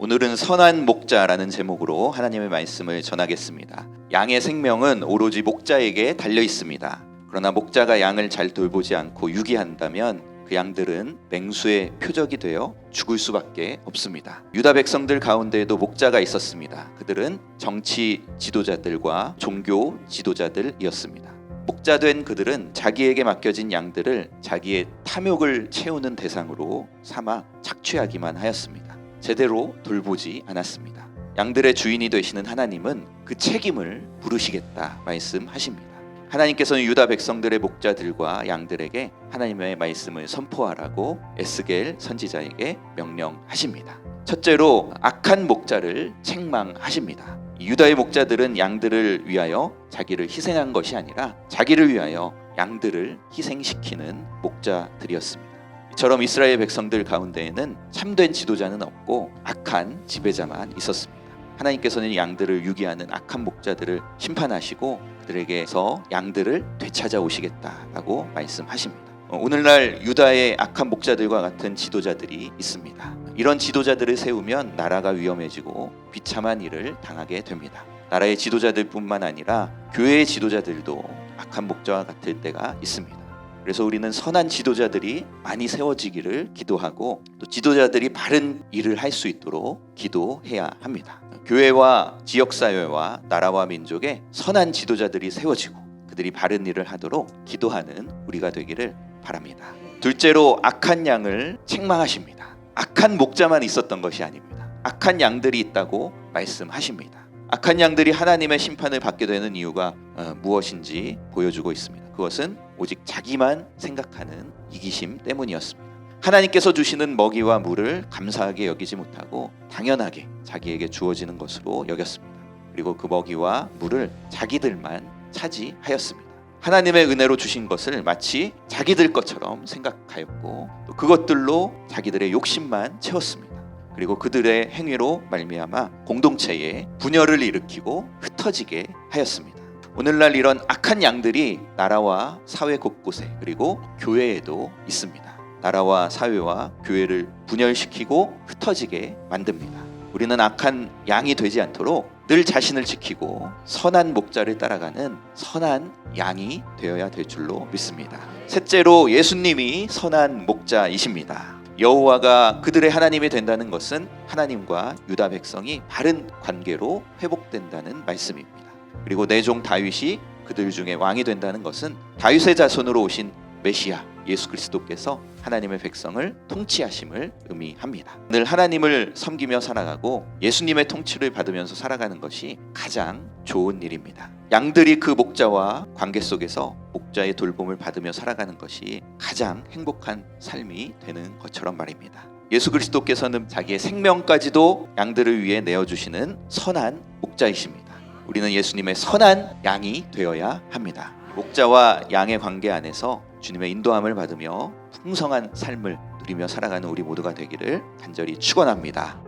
오늘은 선한 목자라는 제목으로 하나님의 말씀을 전하겠습니다. 양의 생명은 오로지 목자에게 달려 있습니다. 그러나 목자가 양을 잘 돌보지 않고 유기한다면 그 양들은 맹수의 표적이 되어 죽을 수밖에 없습니다. 유다 백성들 가운데에도 목자가 있었습니다. 그들은 정치 지도자들과 종교 지도자들이었습니다. 목자된 그들은 자기에게 맡겨진 양들을 자기의 탐욕을 채우는 대상으로 삼아 착취하기만 하였습니다. 제대로 돌보지 않았습니다. 양들의 주인이 되시는 하나님은 그 책임을 물으시겠다 말씀하십니다. 하나님께서는 유다 백성들의 목자들과 양들에게 하나님의 말씀을 선포하라고 에스겔 선지자에게 명령하십니다. 첫째로 악한 목자를 책망하십니다. 유다의 목자들은 양들을 위하여 자기를 희생한 것이 아니라 자기를 위하여 양들을 희생시키는 목자들이었습니다. 이처럼 이스라엘 백성들 가운데에는 참된 지도자는 없고 악한 지배자만 있었습니다. 하나님께서는 양들을 유기하는 악한 목자들을 심판하시고 그들에게서 양들을 되찾아 오시겠다라고 말씀하십니다. 오늘날 유다의 악한 목자들과 같은 지도자들이 있습니다. 이런 지도자들을 세우면 나라가 위험해지고 비참한 일을 당하게 됩니다. 나라의 지도자들뿐만 아니라 교회의 지도자들도 악한 목자와 같을 때가 있습니다. 그래서 우리는 선한 지도자들이 많이 세워지기를 기도하고 또 지도자들이 바른 일을 할 수 있도록 기도해야 합니다. 교회와 지역사회와 나라와 민족에 선한 지도자들이 세워지고 그들이 바른 일을 하도록 기도하는 우리가 되기를 바랍니다. 둘째로 악한 양을 책망하십니다. 악한 목자만 있었던 것이 아닙니다. 악한 양들이 있다고 말씀하십니다. 악한 양들이 하나님의 심판을 받게 되는 이유가 무엇인지 보여주고 있습니다. 그것은 오직 자기만 생각하는 이기심 때문이었습니다. 하나님께서 주시는 먹이와 물을 감사하게 여기지 못하고 당연하게 자기에게 주어지는 것으로 여겼습니다. 그리고 그 먹이와 물을 자기들만 차지하였습니다. 하나님의 은혜로 주신 것을 마치 자기들 것처럼 생각하였고 또 그것들로 자기들의 욕심만 채웠습니다. 그리고 그들의 행위로 말미암아 공동체에 분열을 일으키고 흩어지게 하였습니다. 오늘날 이런 악한 양들이 나라와 사회 곳곳에 그리고 교회에도 있습니다. 나라와 사회와 교회를 분열시키고 흩어지게 만듭니다. 우리는 악한 양이 되지 않도록 늘 자신을 지키고 선한 목자를 따라가는 선한 양이 되어야 될 줄로 믿습니다. 셋째로 예수님이 선한 목자이십니다. 여호와가 그들의 하나님이 된다는 것은 하나님과 유다 백성이 바른 관계로 회복된다는 말씀입니다. 그리고 내 종 다윗이 그들 중에 왕이 된다는 것은 다윗의 자손으로 오신 메시아 예수 그리스도께서 하나님의 백성을 통치하심을 의미합니다. 늘 하나님을 섬기며 살아가고 예수님의 통치를 받으면서 살아가는 것이 가장 좋은 일입니다. 양들이 그 목자와 관계 속에서 목자의 돌봄을 받으며 살아가는 것이 가장 행복한 삶이 되는 것처럼 말입니다. 예수 그리스도께서는 자기의 생명까지도 양들을 위해 내어주시는 선한 목자이십니다. 우리는 예수님의 선한 양이 되어야 합니다. 목자와 양의 관계 안에서 주님의 인도함을 받으며 풍성한 삶을 누리며 살아가는 우리 모두가 되기를 간절히 축원합니다.